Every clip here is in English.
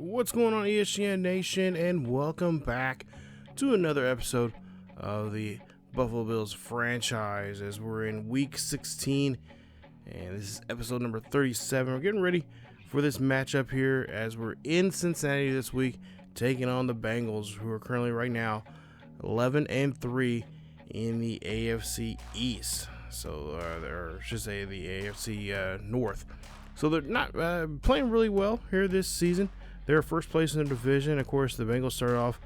What's going on, ESGN Nation, and welcome back to another episode of the Buffalo Bills franchise as we're in week 16, and this is episode number 37. We're getting ready for this matchup here as we're in Cincinnati this week, taking on the Bengals, who are currently right now 11-3 in the AFC East. So, or I should say the AFC North. So they're not playing really well here this season. They're first place in the division. Of course, the Bengals started off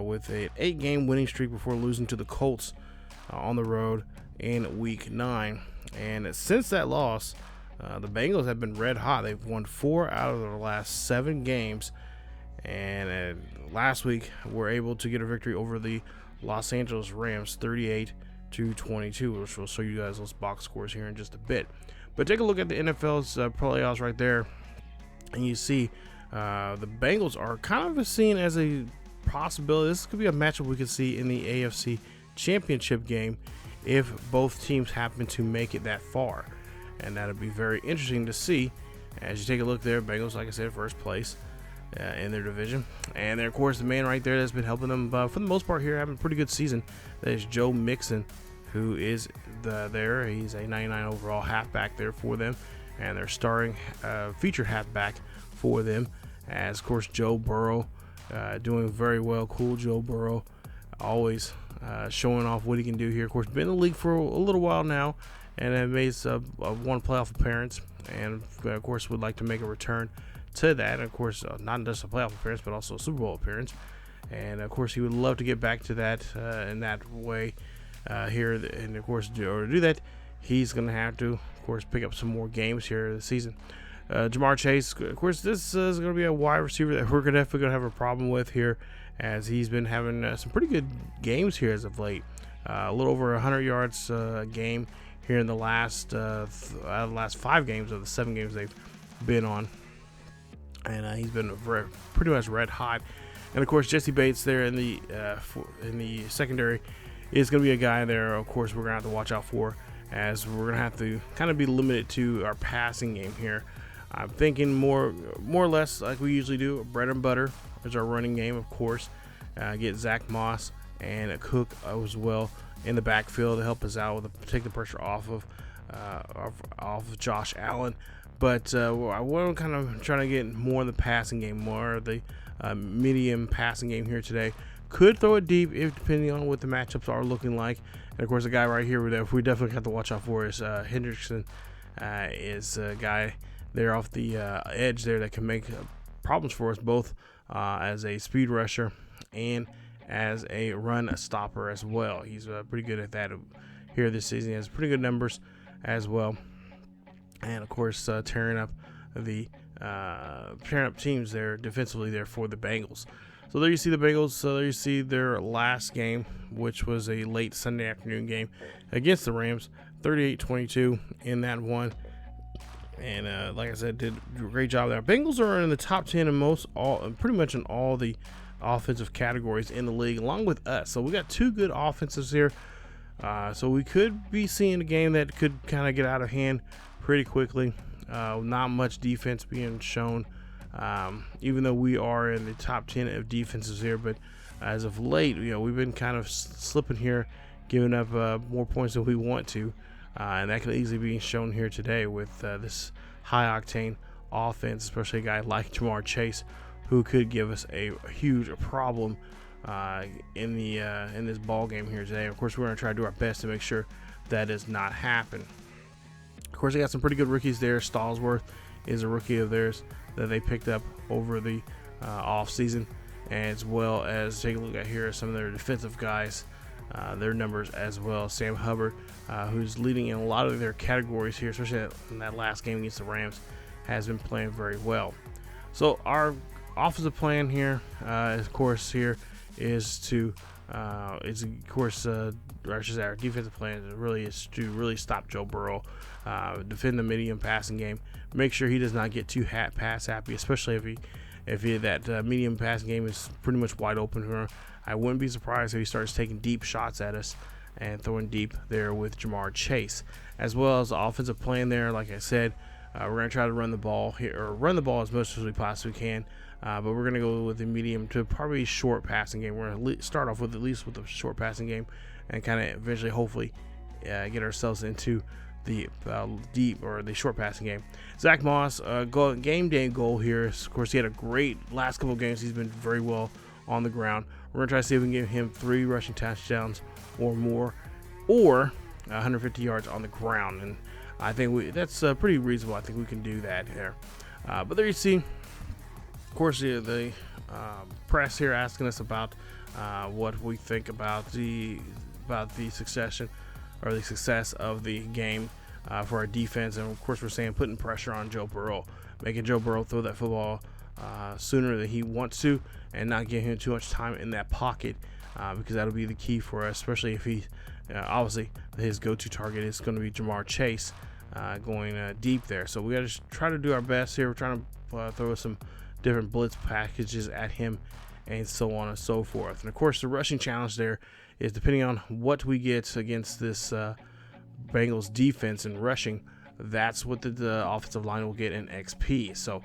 with an 8-game winning streak before losing to the Colts on the road in Week 9. And since that loss, the Bengals have been red hot. They've won 4 out of their last 7 games. And last week, were able to get a victory over the Los Angeles Rams, 38-22, which will show you guys those box scores here in just a bit. But take a look at the NFL's playoffs right there, and you see the Bengals are kind of seen as a possibility. This could be a matchup we could see in the AFC Championship game if both teams happen to make it that far. And that'll be very interesting to see as you take a look there. Bengals, like I said, first place in their division. And then, of course, the man right there that's been helping them for the most part here, having a pretty good season, that is Joe Mixon, who is there. He's a 99 overall halfback there for them, and they're starring featured halfback for them. As, of course, Joe Burrow doing very well. Cool Joe Burrow, always showing off what he can do here. Of course, been in the league for a little while now, and have made one playoff appearance, and of course would like to make a return to that. And of course, not just a playoff appearance, but also a Super Bowl appearance. And of course, he would love to get back to that in that way here. And of course, in order to do that, he's going to have to, of course, pick up some more games here this season. Jamar Chase, of course, this is going to be a wide receiver that we're definitely going to have a problem with here, as he's been having some pretty good games here as of late. A little over 100 yards a game here in the last 5 games of the 7 games they've been on. And he's been pretty much red hot. And of course, Jesse Bates there in the secondary is going to be a guy there, of course, we're going to have to watch out for, as we're going to have to kind of be limited to our passing game here. I'm thinking more or less like we usually do. Bread and butter is our running game, of course. Get Zach Moss and a Cook as well in the backfield to help us out with take the pressure off of Josh Allen. But I want to kind of trying to get more in the passing game, more of the medium passing game here today. Could throw it deep if depending on what the matchups are looking like. And of course, the guy right here that we definitely have to watch out for is Hendrickson. Is a guy there off the edge there that can make problems for us both as a speed rusher and as a run stopper as well. He's pretty good at that here this season. He has pretty good numbers as well. And of course, tearing up teams there defensively there for the Bengals. So there you see the Bengals. So there you see their last game, which was a late Sunday afternoon game against the Rams, 38-22 in that one. And like I said, did a great job there. Bengals are in the top 10 in pretty much in all the offensive categories in the league, along with us. So we got 2 good offenses here. So we could be seeing a game that could kind of get out of hand pretty quickly. Not much defense being shown, even though we are in the top 10 of defenses here. But as of late, we've been kind of slipping here, giving up more points than we want to. And that could easily be shown here today with this high-octane offense, especially a guy like Jamar Chase, who could give us a huge problem in this ball game here today. Of course, we're going to try to do our best to make sure that does not happen. Of course, they got some pretty good rookies there. Stallsworth is a rookie of theirs that they picked up over the offseason, as well as take a look at here some of their defensive guys. Their numbers as well. Sam Hubbard, who's leading in a lot of their categories here, especially in that last game against the Rams, has been playing very well. So our offensive plan here, of course, here is to, our defensive plan is to really stop Joe Burrow, defend the medium passing game, make sure he does not get too pass happy, especially if that medium passing game is pretty much wide open for him. I wouldn't be surprised if he starts taking deep shots at us and throwing deep there with Jamar Chase, as well as the offensive plan there. Like I said, We're going to try to run the ball here, or run the ball as much as we possibly can. But we're going to go with the medium to probably short passing game. We're going to start off with at least with a short passing game, and kind of eventually, hopefully, get ourselves into the deep or the short passing game. Zach Moss, game day goal here. Of course, he had a great last couple of games. He's been very well on the ground. We're going to try to see if we can give him 3 rushing touchdowns or more, or 150 yards on the ground. And I think that's pretty reasonable. I think we can do that here. But there you see, of course, the press here asking us about what we think about the success of the game for our defense. And of course, we're saying putting pressure on Joe Burrow, making Joe Burrow throw that football sooner than he wants to, and not giving him too much time in that pocket, because that'll be the key for us, especially if he obviously his go-to target is going to be Jamar Chase going deep there. So we got to try to do our best here. We're trying to throw some different blitz packages at him, and so on and so forth. And of course, the rushing challenge there is depending on what we get against this Bengals defense in rushing. That's what the offensive line will get in XP. So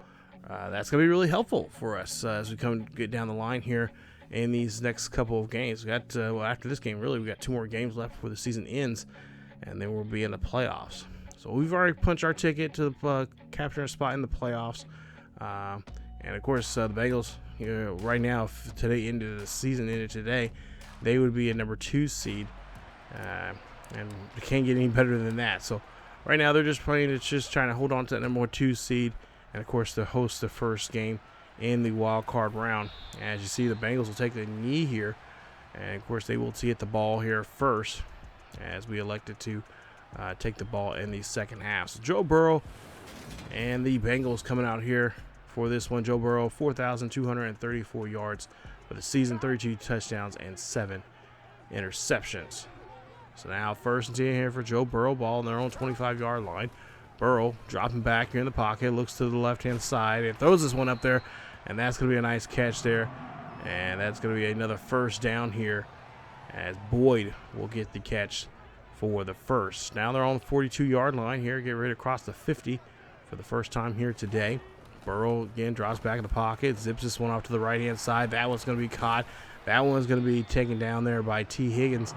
that's going to be really helpful for us as we get down the line here in these next couple of games. We got after this game, really, we got 2 more games left before the season ends, and then we'll be in the playoffs. So we've already punched our ticket to capturing a spot in the playoffs. And of course, the Bengals, right now, if today ended the season ended today, they would be a number 2 seed, and they can't get any better than that. So right now they're just playing. It's just trying to hold on to that number 2 seed, and of course to host the first game in the wild card round. As you see, the Bengals will take the knee here, and of course they will get the ball here first, as we elected to take the ball in the second half. So Joe Burrow and the Bengals coming out here for this one. Joe Burrow, 4,234 yards for the season, 32 touchdowns and 7 interceptions. So now 1st and 10 here for Joe Burrow, ball on their own 25-yard line. Burrow dropping back here in the pocket, looks to the left-hand side and throws this one up there, and that's going to be a nice catch there. And that's going to be another first down here, as Boyd will get the catch for the first. Now they're on the 42-yard line here, get ready to cross the 50 for the first time here today. Burrow again drops back in the pocket, zips this one off to the right-hand side. That one's going to be caught. That one's going to be taken down there by T. Higgins,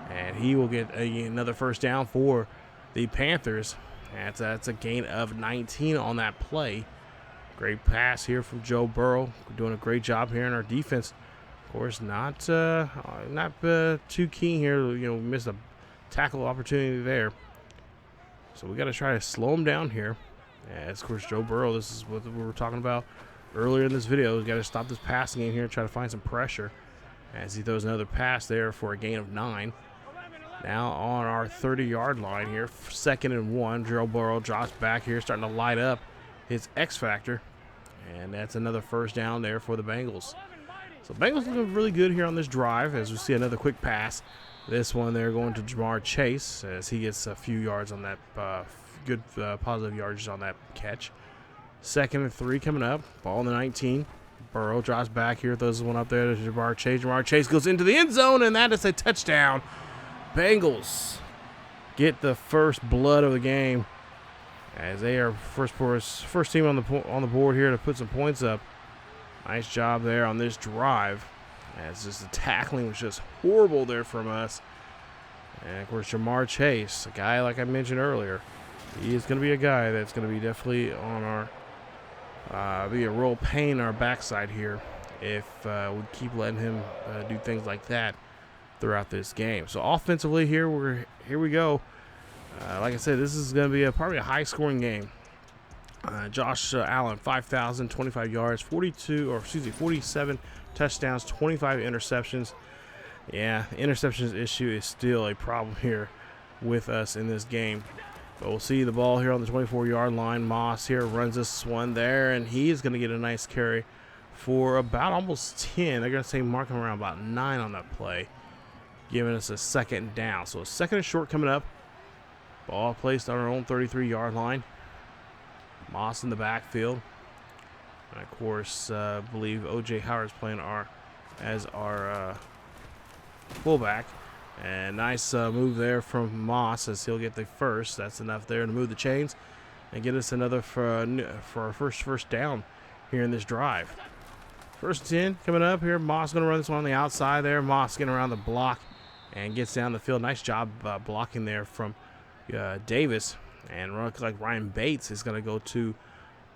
and he will get another first down for the Panthers. That's a gain of 19 on that play. Great pass here from Joe Burrow. We're doing a great job here in our defense. Of course, not too keen here. We missed a tackle opportunity there. So we got to try to slow him down here. As of course, Joe Burrow, this is what we were talking about earlier in this video. We got to stop this passing game here and try to find some pressure, as he throws another pass there for a gain of 9. Now on our 30-yard line here, 2nd and 1. Joe Burrow drops back here, starting to light up his X factor, and that's another first down there for the Bengals. So Bengals looking really good here on this drive, as we see another quick pass. This one there going to Jamar Chase, as he gets a few yards on that good positive yardage on that catch. 2nd and 3 coming up. Ball on the 19. Burrow drops back here, throws one up there to Jamar Chase. Jamar Chase goes into the end zone, and that is a touchdown. Bengals get the first blood of the game, as they are first team on the board here to put some points up. Nice job there on this drive, as just the tackling was just horrible there from us. And of course, Jamar Chase, a guy like I mentioned earlier, he is going to be a guy that's going to be definitely on our be a real pain in our backside here if we keep letting him do things like that throughout this game. So offensively here we go. Like I said, this is going to be probably a high-scoring game. Josh Allen, 5,025 yards, 47 touchdowns, 25 interceptions. Yeah, interceptions issue is still a problem here with us in this game. But we'll see the ball here on the 24-yard line. Moss here runs this one there, and he is going to get a nice carry for about almost 10. They're going to say marking around about 9 on that play, giving us a 2nd down. So a 2nd and short coming up. Ball placed on our own 33-yard line. Moss in the backfield. And of course, I believe O.J. Howard's playing as our fullback. And nice move there from Moss, as he'll get the first. That's enough there to move the chains. and get us another for our first down here in this drive. 1st and 10 coming up here. Moss going to run this one on the outside there. Moss getting around the block and gets down the field. Nice job blocking there from Davis. And looks like Ryan Bates is going to go to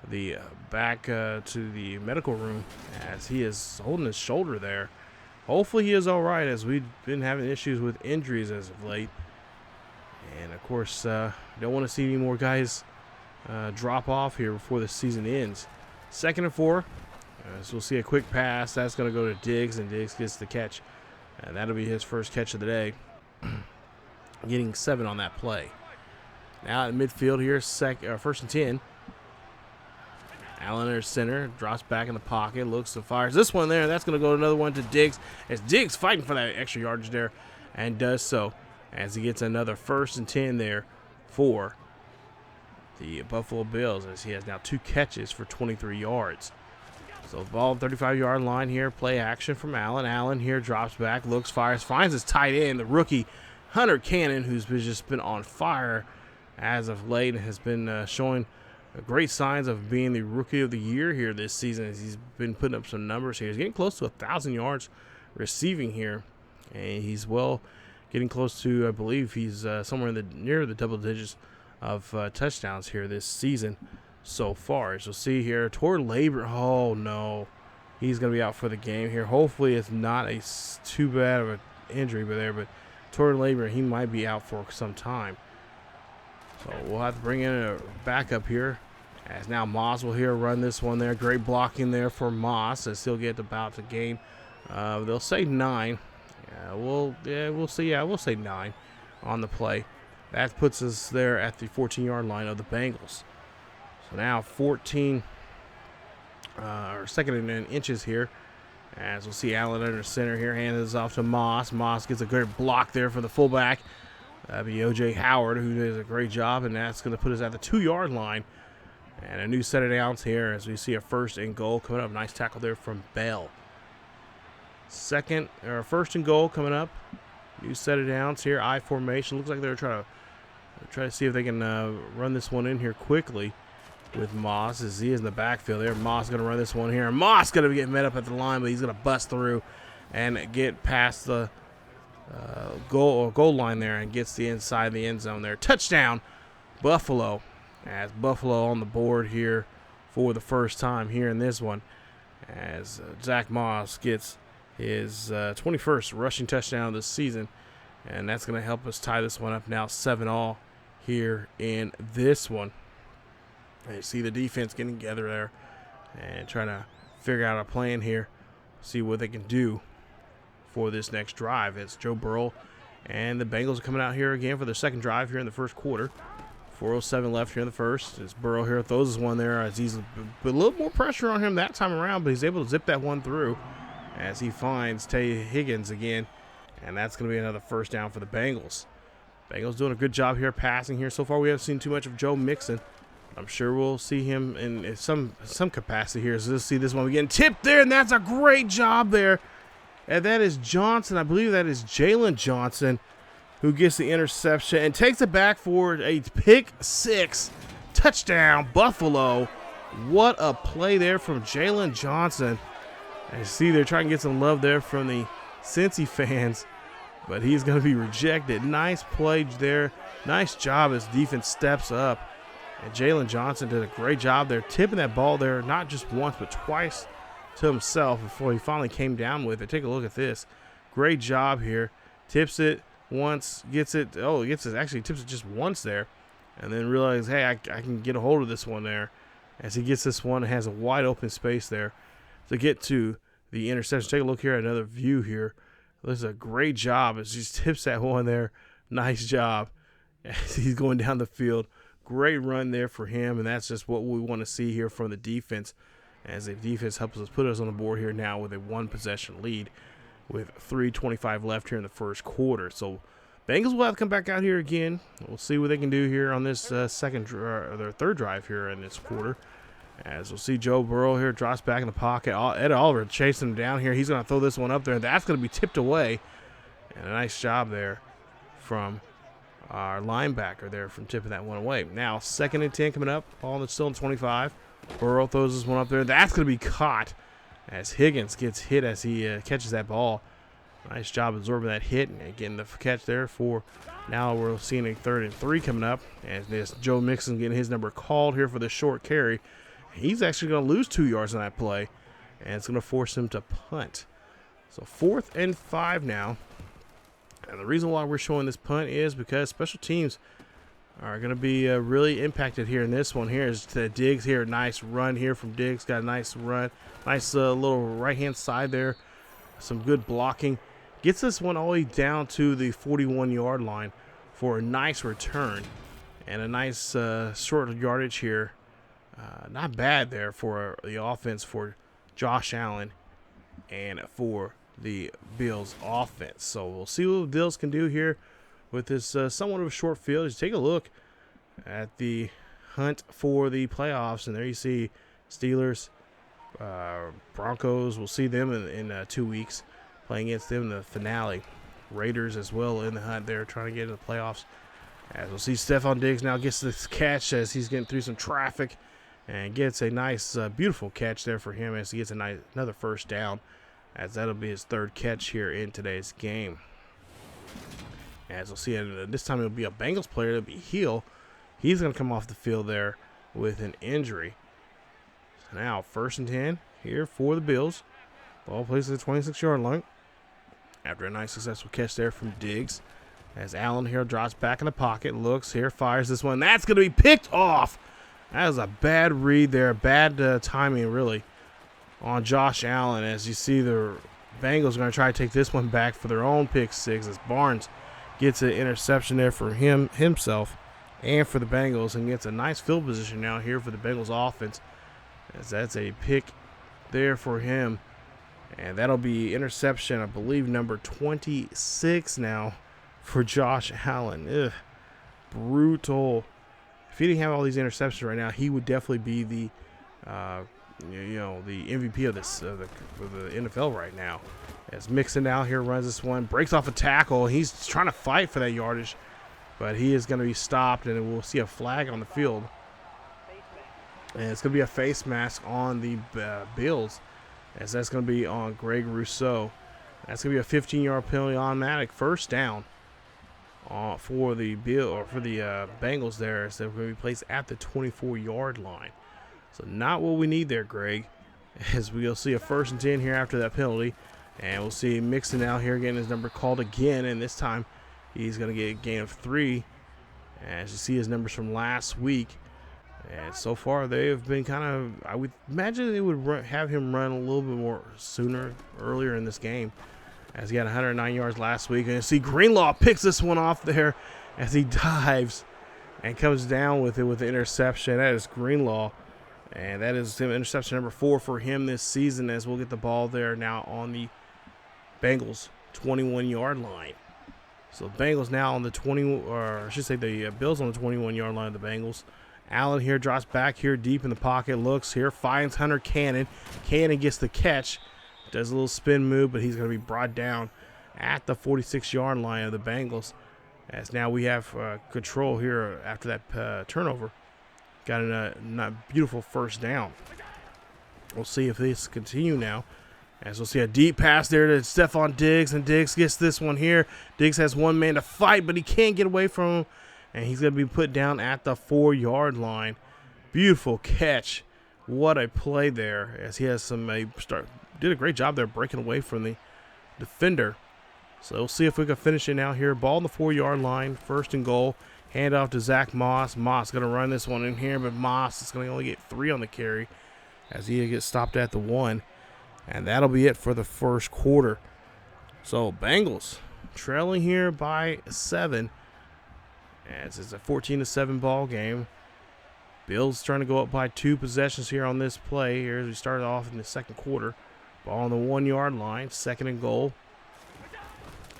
the back to the medical room as he is holding his shoulder there. Hopefully he is all right, as we've been having issues with injuries as of late. And of course, don't want to see any more guys drop off here before the season ends. 2nd and 4. So we'll see a quick pass. That's going to go to Diggs, and Diggs gets the catch. And that'll be his first catch of the day. Getting 7 on that play. Now at midfield here, 1st and 10. Allen under center, drops back in the pocket, looks and fires this one there. That's going to go another one to Diggs, as Diggs fighting for that extra yardage there, and does so as he gets another 1st and 10 there for the Buffalo Bills, as he has now 2 catches for 23 yards. So ball 35-yard line here, play action from Allen. Allen here drops back, looks, fires, finds his tight end, the rookie Hunter Cannon, who's just been on fire as of late and has been showing great signs of being the rookie of the year here this season, as he's been putting up some numbers here. He's getting close to 1,000 yards receiving here, and he's getting close to, I believe he's somewhere near the double digits of touchdowns here this season so far. As you'll see here, torn labor. Oh no, he's going to be out for the game here. Hopefully it's not too bad of an injury but torn labor, he might be out for some time. So we'll have to bring in a backup here, as now Moss will here run this one there. Great blocking there for Moss, as he'll get about to gain. They'll say 9. We'll see. Yeah, we'll say 9 on the play. That puts us there at the 14-yard line of the Bengals. So now 14 or 2nd and inches here, as we'll see Allen under center here, hands this off to Moss. Moss gets a great block there for the fullback. That'd be O.J. Howard, who does a great job, and that's going to put us at the 2-yard line. And a new set of downs here as we see a 1st and goal coming up. Nice tackle there from Bell. 1st and goal coming up. New set of downs here. I formation. Looks like they're trying to see if they can run this one in here quickly with Moss, as he is in the backfield there. Moss going to run this one here. Moss going to get met up at the line, but he's going to bust through and get past the goal line there and gets the inside the end zone there. Touchdown, Buffalo, as Buffalo on the board here for the first time here in this one, as Zach Moss gets his 21st rushing touchdown of the season, and that's going to help us tie this one up now 7-all here in this one. And you see the defense getting together there and trying to figure out a plan here, see what they can do for this next drive. It's Joe Burrow and the Bengals are coming out here again for their 2nd drive here in the 1st quarter. 4:07 left here in the 1st. As Burrow here throws this one there, as he's a little more pressure on him that time around, but he's able to zip that one through as he finds Trey Higgins again, and that's going to be another 1st down for the Bengals. Bengals doing a good job here passing here. So far we haven't seen too much of Joe Mixon. I'm sure we'll see him in some capacity here. So let's see this one. We're getting tipped there, and that's a great job there. And that is Johnson. I believe that is Jalen Johnson who gets the interception and takes it back for a pick 6. Touchdown, Buffalo. What a play there from Jalen Johnson. I see they're trying to get some love there from the Cincy fans, but he's going to be rejected. Nice play there. Nice job as defense steps up. And Jalen Johnson did a great job there, tipping that ball there not just once but twice to himself before he finally came down with it. Take a look at this. Great job here. Tips it once, gets it. Oh, he gets it. Actually, tips it just once there, and then realizes, hey, I can get a hold of this one there. As he gets this one, and has a wide open space there to get to the interception. Take a look here at another view here. This is a great job as he just tips that one there. Nice job as he's going down the field. Great run there for him, and that's just what we want to see here from the defense, as the defense helps us put us on the board here now with a 1-possession lead with 3:25 left here in the 1st quarter. So Bengals will have to come back out here again. We'll see what they can do here on this their 3rd drive here in this quarter. As we'll see Joe Burrow here drops back in the pocket. Ed Oliver chasing him down here. He's going to throw this one up there, and that's going to be tipped away. And a nice job there from our linebacker there from tipping that one away. Now 2nd and 10 coming up. Ball still in 25. Burrow throws this one up there. That's going to be caught as Higgins gets hit as he catches that ball. Nice job absorbing that hit and getting the catch there for now. We're seeing a 3rd and 3 coming up. And this Joe Mixon getting his number called here for the short carry. He's actually going to lose 2 yards on that play. And it's going to force him to punt. So 4th and 5 now. And the reason why we're showing this punt is because special teams are going to be really impacted here in this one. Here is to Diggs here. Nice run here from Diggs. Got a nice run. Nice little right-hand side there. Some good blocking. Gets this one all the way down to the 41-yard line for a nice return. And a nice short yardage here. Not bad there for the offense for Josh Allen and for the Bills offense. So we'll see what the Bills can do here with this somewhat of a short field. Just take a look at the hunt for the playoffs, and there you see Steelers, Broncos. We'll see them in 2 weeks playing against them in the finale. Raiders as well in the hunt there trying to get into the playoffs. As we'll see Stephon Diggs now gets this catch as he's getting through some traffic and gets a nice beautiful catch there for him as he gets another first down, as that'll be his 3rd catch here in today's game. As we'll see, this time it'll be a Bengals player. It'll be Hill. He's going to come off the field there with an injury. So now 1st and 10 here for the Bills. Ball plays at the 26-yard line after a nice successful catch there from Diggs. As Allen here drops back in the pocket, looks here, fires this one. That's going to be picked off. That was a bad read there, bad timing really on Josh Allen. As you see, the Bengals are going to try to take this one back for their own pick 6 as Barnes gets an interception there for himself and for the Bengals, and gets a nice field position now here for the Bengals offense, as that's a pick there for him. And that'll be interception, I believe, number 26 now for Josh Allen. Ugh, brutal. If he didn't have all these interceptions right now, he would definitely be the the MVP of this of the NFL right now. As Mixon out here runs this one, breaks off a tackle. He's trying to fight for that yardage, but he is going to be stopped, and we'll see a flag on the field. And it's going to be a face mask on the Bills, as that's going to be on Greg Rousseau. That's going to be a 15-yard penalty, automatic first down for the Bengals there. So we're going to be placed at the 24-yard line. So not what we need there, Greg. As we'll see a 1st and 10 here after that penalty. And we'll see Mixon out here getting his number called again. And this time he's going to get a gain of 3. As you see his numbers from last week. And so far they have been kind of, I would imagine they would have him run a little bit more earlier in this game. As he had 109 yards last week. And you see Greenlaw picks this one off there as he dives and comes down with it with the interception. That is Greenlaw. And that is interception number 4 for him this season, as we'll get the ball there now on the Bengals 21-yard line. So the Bengals now on the the Bills on the 21-yard line of the Bengals. Allen here drops back here deep in the pocket, looks here, finds Hunter Cannon. Cannon gets the catch, does a little spin move, but he's going to be brought down at the 46-yard line of the Bengals. As now we have control here after that turnover. Got a beautiful first down. We'll see if this continue now. As we'll see a deep pass there to Stephon Diggs, and Diggs gets this one here. Diggs has one man to fight, but he can't get away from him, and he's going to be put down at the 4-yard line. Beautiful catch. What a play there, as he has did a great job there breaking away from the defender. So we'll see if we can finish it now here. Ball on the 4-yard line, 1st and goal. Hand off to Zach Moss. Moss going to run this one in here, but Moss is going to only get 3 on the carry as he gets stopped at the 1. And that'll be it for the first quarter. So Bengals trailing here by 7. As it's a 14-7 ball game. Bills trying to go up by 2 possessions here on this play here as we started off in the second quarter. Ball on the 1-yard line, 2nd and goal.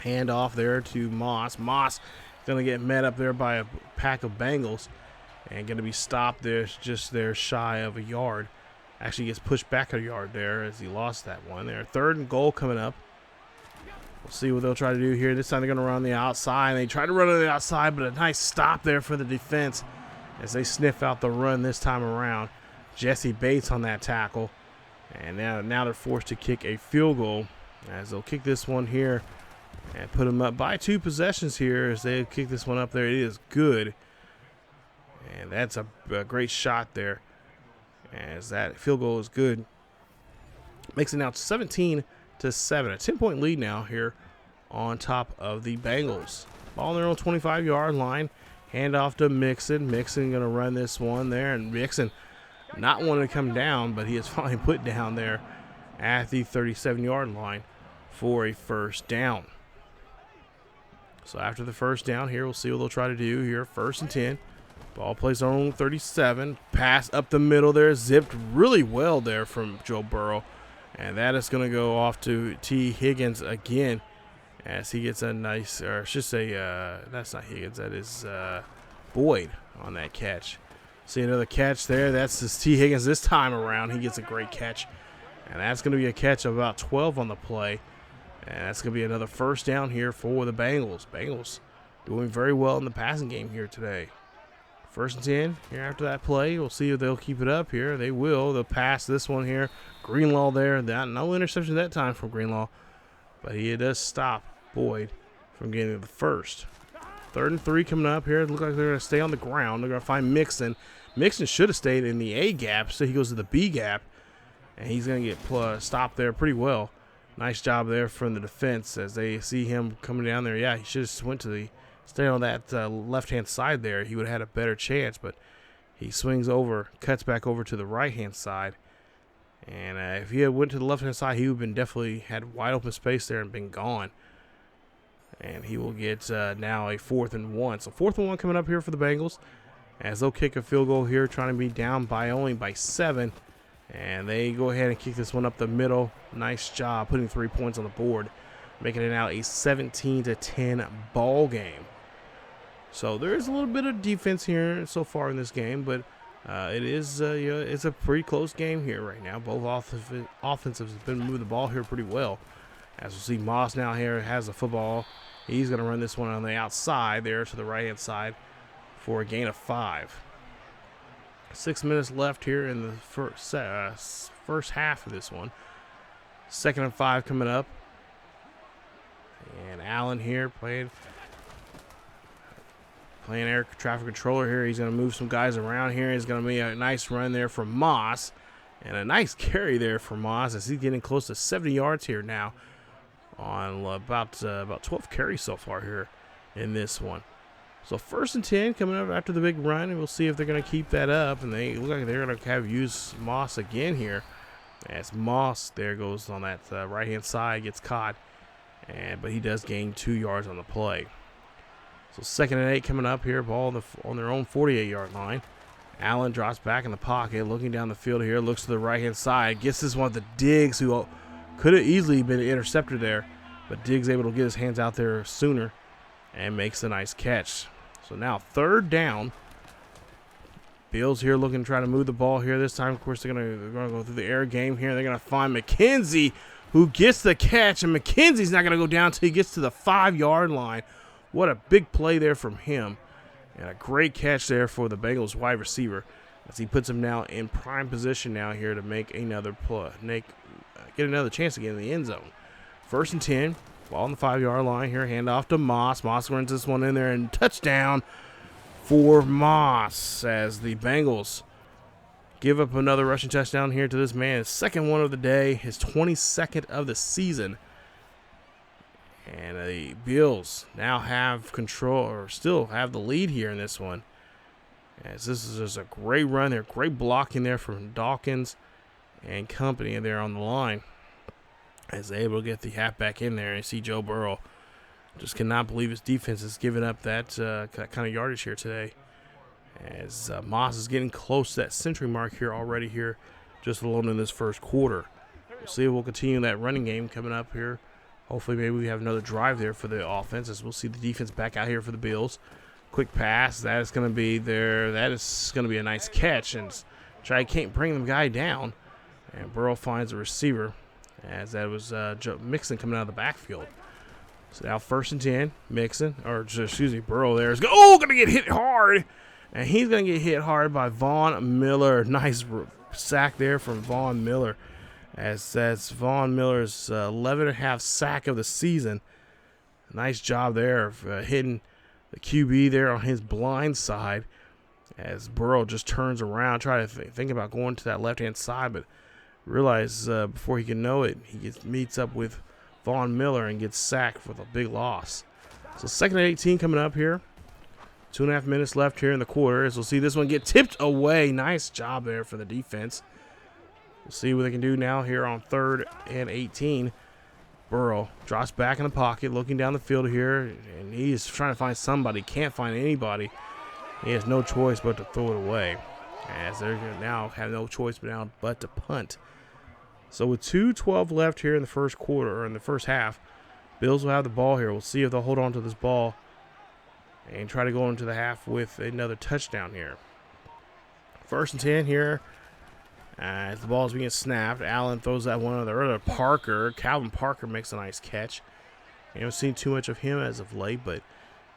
Hand off there to Moss. Moss going to get met up there by a pack of Bengals and going to be stopped there just there shy of a yard. Actually gets pushed back a yard there as he lost that one there. 3rd and goal coming up. We'll see what they'll try to do here. This time they're going to run on the outside. They try to run on the outside, but a nice stop there for the defense as they sniff out the run this time around. Jesse Bates on that tackle. And now they're forced to kick a field goal as they'll kick this one here and put them up by 2 possessions here as they kick this one up there. It is good. And that's a great shot there as that field goal is good. Makes it now 17-7. A 10-point lead now here on top of the Bengals. Ball on their own 25-yard line. Hand off to Mixon. Mixon going to run this one there. And Mixon not wanting to come down, but he is finally put down there at the 37-yard line for a first down. So after the first down here, we'll see what they'll try to do here. 1st and 10. Ball plays on their own 37. Pass up the middle there. Zipped really well there from Joe Burrow. And that is going to go off to T. Higgins again as he gets a nice, or I should say, that's not Higgins, that is Boyd on that catch. See another catch there. That's his T. Higgins this time around. He gets a great catch. And that's going to be a catch of about 12 on the play. And that's going to be another first down here for the Bengals. Bengals doing very well in the passing game here today. 1st and 10 here after that play. We'll see if they'll keep it up here. They will. They'll pass this one here. Greenlaw there. No interception that time from Greenlaw. But he does stop Boyd from getting to the first. 3rd and 3 coming up here. It looks like they're going to stay on the ground. They're going to find Mixon. Mixon should have stayed in the A gap, so he goes to the B gap. And he's going to get stopped there pretty well. Nice job there from the defense as they see him coming down there. Yeah, he should have went to the stay on that left-hand side there. He would have had a better chance, but he swings over, cuts back over to the right-hand side. And if he had went to the left-hand side, he would have been definitely had wide open space there and been gone. And he will get now a 4th and 1. So 4th and 1 coming up here for the Bengals as they'll kick a field goal here, trying to be down by only 7. And they go ahead and kick this one up the middle. Nice job putting 3 points on the board, making it now a 17-10 ball game. So there is a little bit of defense here so far in this game, but it is it's a pretty close game here right now. Both offensives have been moving the ball here pretty well. As we'll see, Moss now here has the football. He's going to run this one on the outside there to the right-hand side for a gain of 5. 6 minutes left here in the first half of this one. 2nd and 5 coming up. And Allen here playing air traffic controller here. He's going to move some guys around here. He's going to be a nice run there from Moss. And a nice carry there for Moss as he's getting close to 70 yards here now on about 12 carries so far here in this one. So 1st and 10 coming up after the big run, and we'll see if they're going to keep that up. And they look like they're going to have used Moss again here. As Moss there goes on that right-hand side, gets caught. But he does gain 2 yards on the play. So 2nd and 8 coming up here. Ball on their own 48-yard line. Allen drops back in the pocket, looking down the field here. Looks to the right-hand side. Gets this one to Diggs, who could have easily been an interceptor there. But Diggs able to get his hands out there sooner and makes a nice catch. So now 3rd down. Bills here looking to try to move the ball here. This time, of course, they're going to go through the air game here. They're going to find McKenzie, who gets the catch. And McKenzie's not going to go down until he gets to the 5-yard line. What a big play there from him. And a great catch there for the Bengals wide receiver as he puts him now in prime position now here to make another play, get another chance to get in the end zone. 1st and 10. Ball on the 5-yard line here. Hand off to Moss. Moss runs this one in there and touchdown for Moss as the Bengals give up another rushing touchdown here to this man. His 2nd one of the day. His 22nd of the season. And the Bills now have control, or still have the lead here in this one. As this is just a great run there. Great blocking there from Dawkins and company there on the line. As they're able to get the halfback in there and see Joe Burrow. Just cannot believe his defense has given up that kind of yardage here today. As Moss is getting close to that century mark here already here, just alone in this first quarter. We'll see if we'll continue that running game coming up here. Hopefully maybe we have another drive there for the offense as we'll see the defense back out here for the Bills. Quick pass. That is going to be there. That is going to be a nice catch. And try can't bring the guy down. And Burrow finds a receiver. As that was Joe Mixon coming out of the backfield. So now 1st and 10, Mixon, or excuse me, Burrow there is gonna get hit hard, and he's gonna get hit hard by Von Miller. Nice sack there from Von Miller, as that's Von Miller's 11.5 sack of the season. Nice job there of hitting the QB there on his blind side, as Burrow just turns around, try to think about going to that left-hand side, but realize before he can know it, he meets up with Von Miller and gets sacked with a big loss. So 2nd and 18 coming up here. 2.5 minutes left here in the quarter, as we'll see this one get tipped away. Nice job there for the defense. We'll see what they can do now here on 3rd and 18. Burrow drops back in the pocket, looking down the field here, and he is trying to find somebody. Can't find anybody. He has no choice but to throw it away, as they're going to now have no choice but to punt. So with 2:12 left here in the first quarter, or in the first half, Bills will have the ball here. We'll see if they'll hold on to this ball and try to go into the half with another touchdown here. 1st and 10 here. As the ball is being snapped, Allen throws that one on the other. Parker, Calvin Parker makes a nice catch. We haven't seen too much of him as of late, but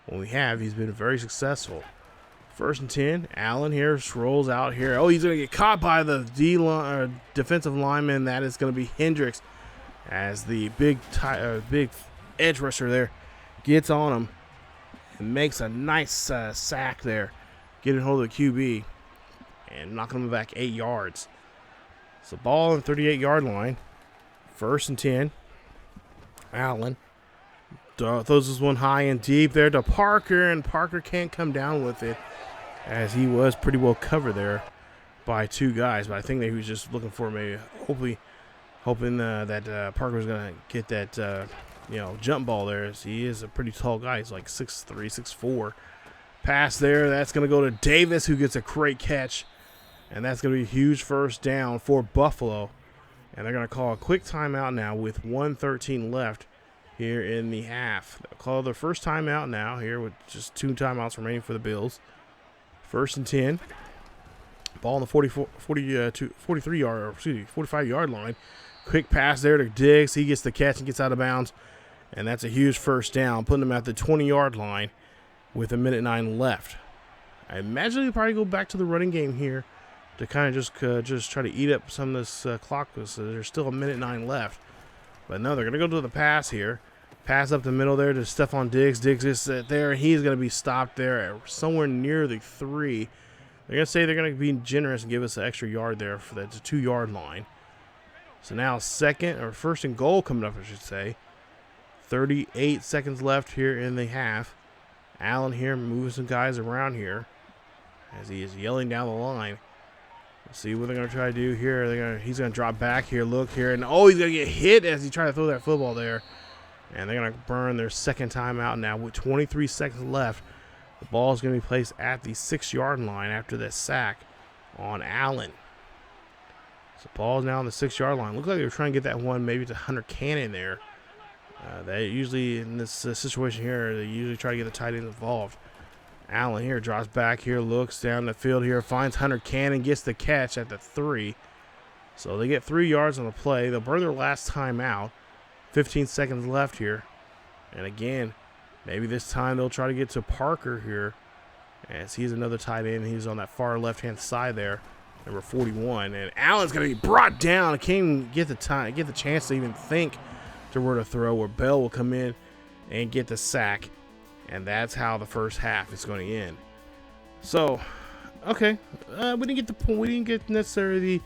when we have, he's been very successful. 1st and 10, Allen here rolls out here. Oh, he's going to get caught by the defensive lineman. That is going to be Hendricks, as the big edge rusher there gets on him and makes a nice sack there, getting hold of the QB and knocking him back 8 yards. So ball on the 38-yard line. 1st and 10. Allen throws this one high and deep there to Parker, and Parker can't come down with it, as he was pretty well covered there by 2 guys. But I think that he was just looking for maybe, hoping that Parker was going to get that jump ball there, as he is a pretty tall guy. He's like 6'3", 6'4". Pass there. That's going to go to Davis, who gets a great catch. And that's going to be a huge first down for Buffalo. And they're going to call a quick timeout now with 1:13 left here in the half. They'll call their first timeout now here with just 2 timeouts remaining for the Bills. 1st and 10. Ball on the 45-yard line. Quick pass there to Diggs. He gets the catch and gets out of bounds. And that's a huge first down, putting them at the 20-yard line with 1:09 left. I imagine they'll probably go back to the running game here to kind of just try to eat up some of this clock, because there's still 1:09 left. But no, they're going to go to the pass here. Pass up the middle there to Stephon Diggs. Diggs is there. He's going to be stopped there at somewhere near the 3. They're going to say they're going to be generous and give us an extra yard there for the 2-yard line. So now 1st and goal coming up, I should say. 38 seconds left here in the half. Allen here moving some guys around here as he is yelling down the line. Let's see what they're going to try to do here. He's going to drop back here, look here, and he's going to get hit as he tries to throw that football there. And they're going to burn their second timeout now with 23 seconds left. The ball is going to be placed at the 6-yard line after that sack on Allen. So ball is now on the 6-yard line. Looks like they were trying to get that one maybe to Hunter Cannon there. They usually, in this situation here, they usually try to get the tight end involved. Allen here drops back here, looks down the field here, finds Hunter Cannon, gets the catch at the 3. So they get 3 yards on the play. They'll burn their last time out. 15 seconds left here. And again, maybe this time they'll try to get to Parker here, as he's another tight end. He's on that far left-hand side there, number 41. And Allen's going to be brought down. Can't even get the chance to even think to where to throw, where Bell will come in and get the sack. And that's how the first half is going to end. So, okay, we didn't get the point. We didn't get necessarily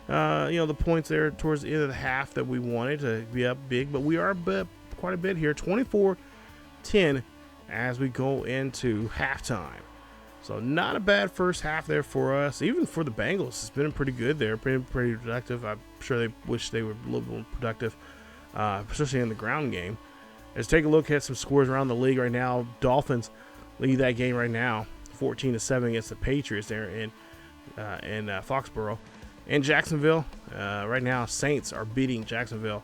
the points there towards the end of the half that we wanted to be up big, but we are up quite a bit here, 24-10 as we go into halftime. So not a bad first half there for us, even for the Bengals. It's been pretty good there, pretty productive. I'm sure they wish they were a little more productive, especially in the ground game. Let's take a look at some scores around the league right now. Dolphins lead that game right now, 14-7 against the Patriots there in Foxborough. In Jacksonville, right now, Saints are beating Jacksonville,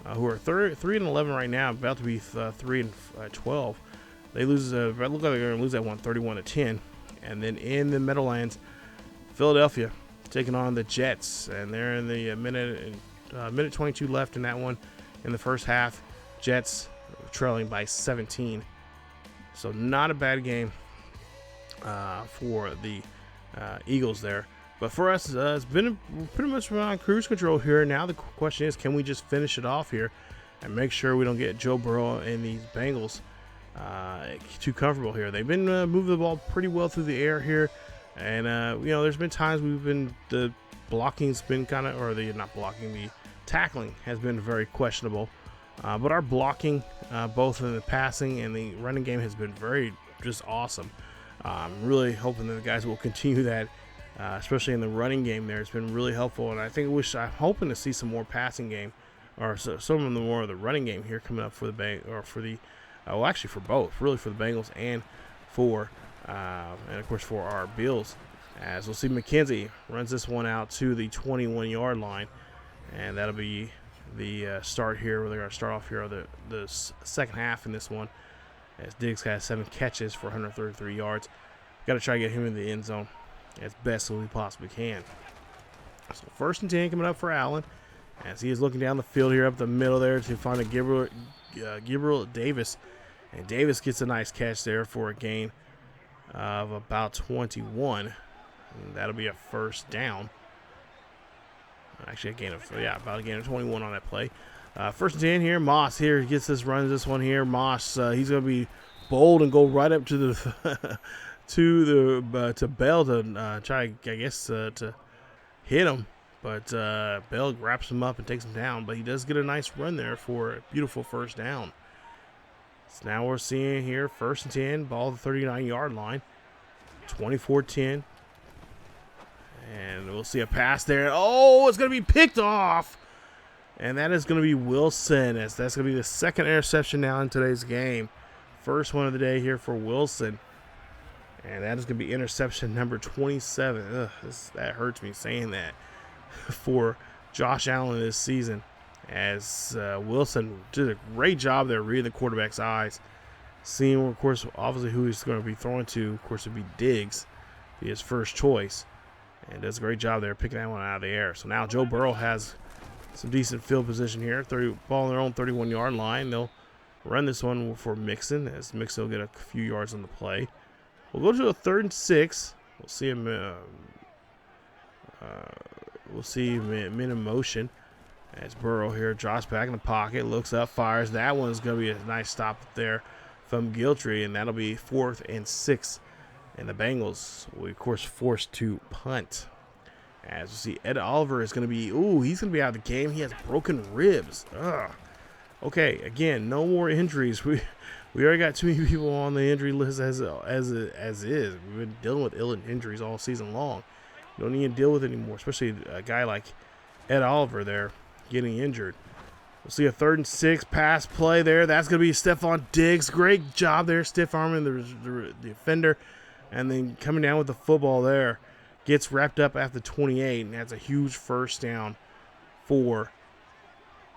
who are 3-11 right now, about to be 3-12. They lose. Look like they're going to lose that one, 31-10. And then in the Meadowlands, Philadelphia taking on the Jets, and they're in the minute 22 left in that one in the first half. Jets trailing by 17. So not a bad game for the Eagles there. But for us, it's been pretty much on cruise control here. Now the question is, can we just finish it off here and make sure we don't get Joe Burrow and these Bengals too comfortable here? They've been moving the ball pretty well through the air here. And, there's been times the blocking's been kind of, the tackling has been very questionable. But our blocking, both in the passing and the running game, has been very just awesome. I'm really hoping that the guys will continue that, especially in the running game there. It's been really helpful. And I think I'm hoping to see some more passing game, or some of the more of the running game here coming up for for both, really for the Bengals and of course for our Bills. As we'll see, McKenzie runs this one out to the 21-yard line, and that'll be the start here. Where they're going to start off here the second half in this one, as Diggs has 7 catches for 133 yards. Got to try to get him in the end zone as best as we possibly can. So 1st and 10 coming up for Allen, as he is looking down the field here up the middle there to find a Gabriel Davis. And Davis gets a nice catch there for a gain of about 21. And that'll be a first down. Actually, about a gain of 21 on that play. 1st and 10 here. Moss here gets runs this one here. Moss, he's going to be bold and go right up to the to Bell to try, to hit him. But Bell wraps him up and takes him down. But he does get a nice run there for a beautiful first down. So now we're seeing here 1st and 10, ball at the 39-yard line, 24-10. And we'll see a pass there. Oh, it's going to be picked off. And that is going to be Wilson, as that's going to be the 2nd interception now in today's game. First one of the day here for Wilson. And that is going to be interception number 27. That hurts me saying that for Josh Allen this season, as Wilson did a great job there reading the quarterback's eyes, seeing, of course, obviously who he's going to be throwing to. Of course, it would be Diggs, be his first choice, and does a great job there picking that one out of the air. So now Joe Burrow has some decent field position here. Ball on their own 31-yard line. They'll run this one for Mixon, as Mixon will get a few yards on the play. We'll go to a 3rd and 6. We'll see him. We'll see him in motion, as Burrow here drops back in the pocket, looks up, fires. That one's going to be a nice stop there from Giltry, and that'll be 4th and 6. And the Bengals will, of course, forced to punt. As you see, Ed Oliver is going to be, he's going to be out of the game. He has broken ribs. Okay, again, no more injuries. We already got too many people on the injury list as is. We've been dealing with injuries all season long. You don't need to deal with it anymore, especially a guy like Ed Oliver there getting injured. We'll see a 3rd and 6 pass play there. That's going to be Stephon Diggs. Great job there, stiff arming the defender, and then coming down with the football there. Gets wrapped up at the 28, and that's a huge first down for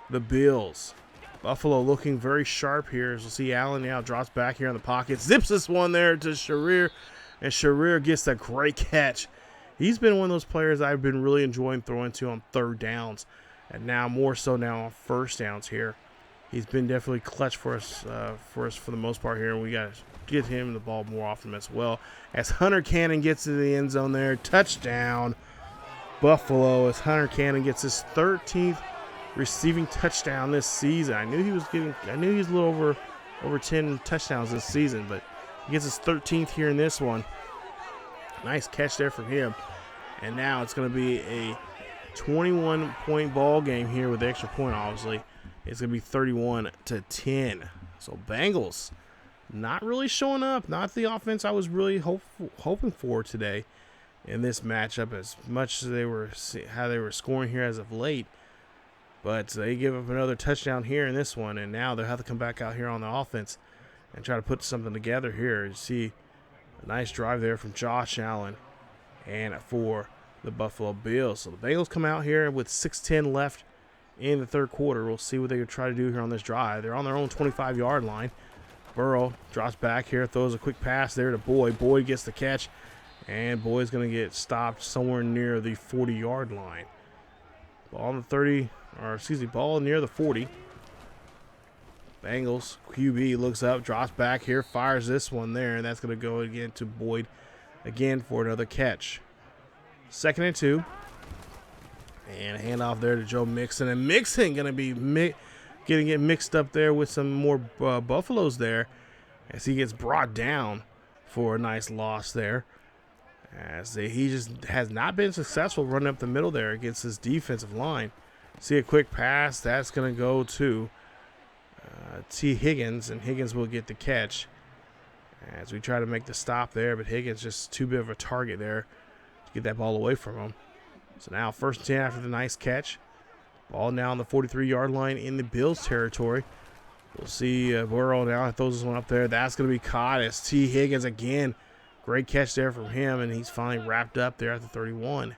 the Bills. Buffalo looking very sharp here. As we'll see, Allen now drops back here in the pocket. Zips this one there to Sharir, and Sharir gets a great catch. He's been one of those players I've been really enjoying throwing to on 3rd downs, and now more so now on 1st downs here. He's been definitely clutch for us for the most part here, and we got to get him the ball more often as well. As Hunter Cannon gets to the end zone there, touchdown Buffalo, as Hunter Cannon gets his 13th receiving touchdown this season. I knew he was a little over 10 touchdowns this season, but he gets his 13th here in this one. Nice catch there from him. And now it's going to be a 21-point ball game here with the extra point, obviously. It's going to be 31-10. So Bengals not really showing up. Not the offense I was really hoping for today in this matchup, as much as they were scoring here as of late. But they give up another touchdown here in this one, and now they'll have to come back out here on the offense and try to put something together here. You see a nice drive there from Josh Allen and for the Buffalo Bills. So the Bengals come out here with 6:10 left in the 3rd quarter. We'll see what they can try to do here on this drive. They're on their own 25-yard line. Burrow drops back here, throws a quick pass there to Boyd. Boyd gets the catch, and Boyd's going to get stopped somewhere near the 40-yard line. Ball near the 40. Bengals QB looks up, drops back here, fires this one there, and that's going to go again to Boyd again for another catch. 2nd and 2. And a handoff there to Joe Mixon. And Mixon going to be getting mixed up there with some more Buffaloes there as he gets brought down for a nice loss there. As he just has not been successful running up the middle there against his defensive line. See a quick pass. That's going to go to T. Higgins, and Higgins will get the catch as we try to make the stop there, but Higgins just too big of a target there to get that ball away from him. So now 1st and 10 after the nice catch. Ball now on the 43-yard line in the Bills territory. We'll see Burrow now throws this one up there. That's going to be caught as T. Higgins again. Great catch there from him, and he's finally wrapped up there at the 31.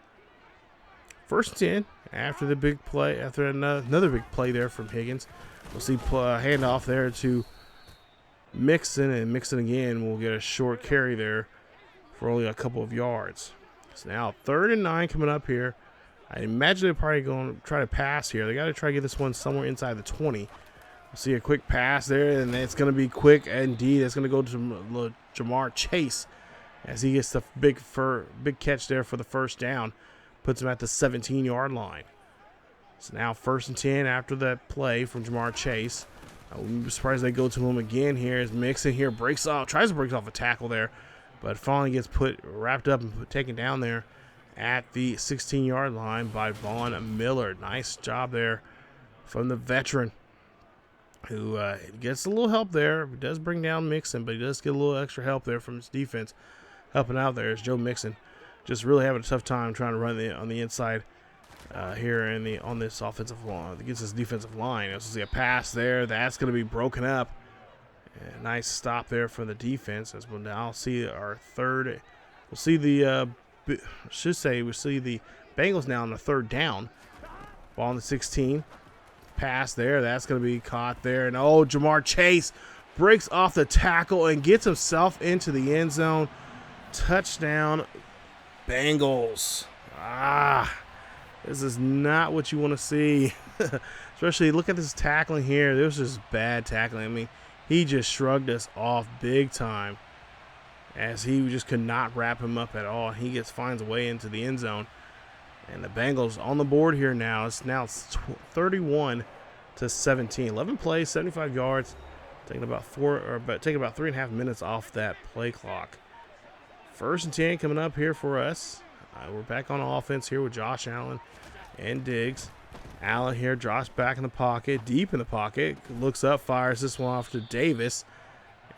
1st and 10 after the big play, after another big play there from Higgins. We'll see handoff there to Mixon, and Mixon again will get a short carry there for only a couple of yards. So now 3rd and 9 coming up here. I imagine they're probably going to try to pass here. They got to try to get this one somewhere inside the 20. We'll see a quick pass there, and it's going to be quick indeed. It's going to go to Jamar Chase as he gets the big catch there for the 1st down. Puts him at the 17-yard line. So now 1st and 10 after that play from Jamar Chase. I'm surprised they go to him again here as Mixon here tries to break off a tackle there, but finally gets wrapped up and taken down there at the 16-yard line by Von Miller. Nice job there from the veteran who gets a little help there. He does bring down Mixon, but he does get a little extra help there from his defense. Helping out there is Joe Mixon. Just really having a tough time trying to run on the inside here on this offensive line against this defensive line. You'll see a pass there. That's going to be broken up. A nice stop there from the defense. As we'll now see our third. We'll see the Bengals now on the 3rd down. Ball on the 16. Pass there. That's going to be caught there. And Jamar Chase breaks off the tackle and gets himself into the end zone. Touchdown, Bengals. This is not what you want to see. Especially look at this tackling here. This was just bad tackling. I mean, he just shrugged us off big time as he just could not wrap him up at all. He finds a way into the end zone. And the Bengals on the board here now. It's 31-17. 11 plays, 75 yards. Taking about 3.5 minutes off that play clock. 1st and 10 coming up here for us. We're back on offense here with Josh Allen and Diggs. Allen here drops back in the pocket, deep in the pocket. Looks up, fires this one off to Davis.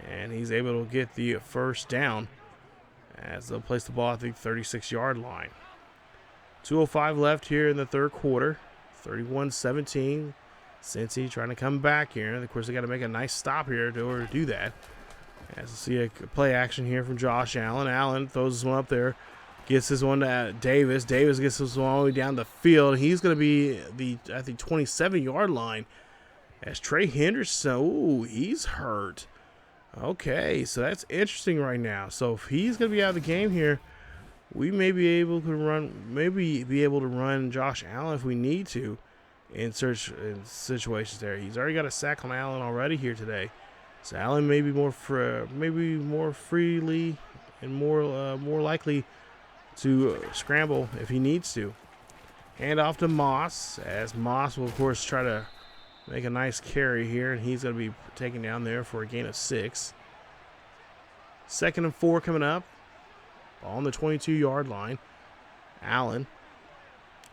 And he's able to get the 1st down as they'll place the ball at the 36-yard line. 2:05 left here in the 3rd quarter. 31-17. Cincy trying to come back here. And of course, they got to make a nice stop here in order to do that. As we see a play action here from Josh Allen. Allen throws this one up there. Gets this one to Davis. Davis gets this one all the way down the field. He's going to be at the 27-yard line. As Trey Hendrickson, he's hurt. Okay, so that's interesting right now. So if he's going to be out of the game here, we may be able to run Josh Allen if we need to in situations there. He's already got a sack on Allen already here today. So Allen may be more freely and more likely to scramble if he needs to. Hand off to Moss, as Moss will of course try to make a nice carry here, and he's going to be taken down there for a gain of 6. 2nd and 4 coming up. Ball on the 22-yard line. Allen